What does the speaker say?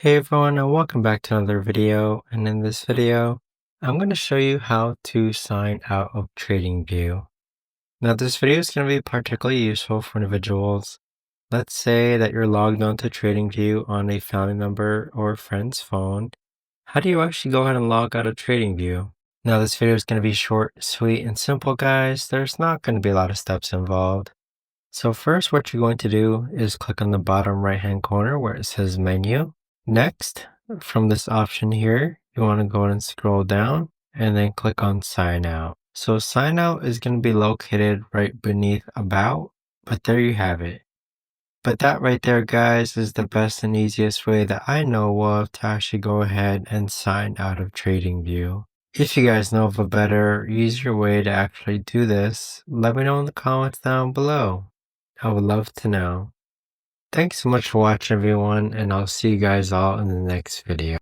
Hey everyone, and welcome back to another video. And in this video, I'm going to show you how to sign out of TradingView. Now, this video is going to be particularly useful for individuals. Let's say that you're logged onto TradingView on a family member or friend's phone. How do you actually go ahead and log out of TradingView? Now, this video is going to be short, sweet, and simple, guys. There's not going to be a lot of steps involved. So first, what you're going to do is click on the bottom right-hand corner where it says Menu. Next, from this option here, you want to go ahead and scroll down and then click on Sign Out. So Sign Out is going to be located right beneath About, but there you have it. But that right there, guys, is the best and easiest way that I know of to actually go ahead and sign out of TradingView. If you guys know of a better, easier way to actually do this, let me know in the comments down below. I would love to know. Thanks so much for watching, everyone, and I'll see you guys all in the next video.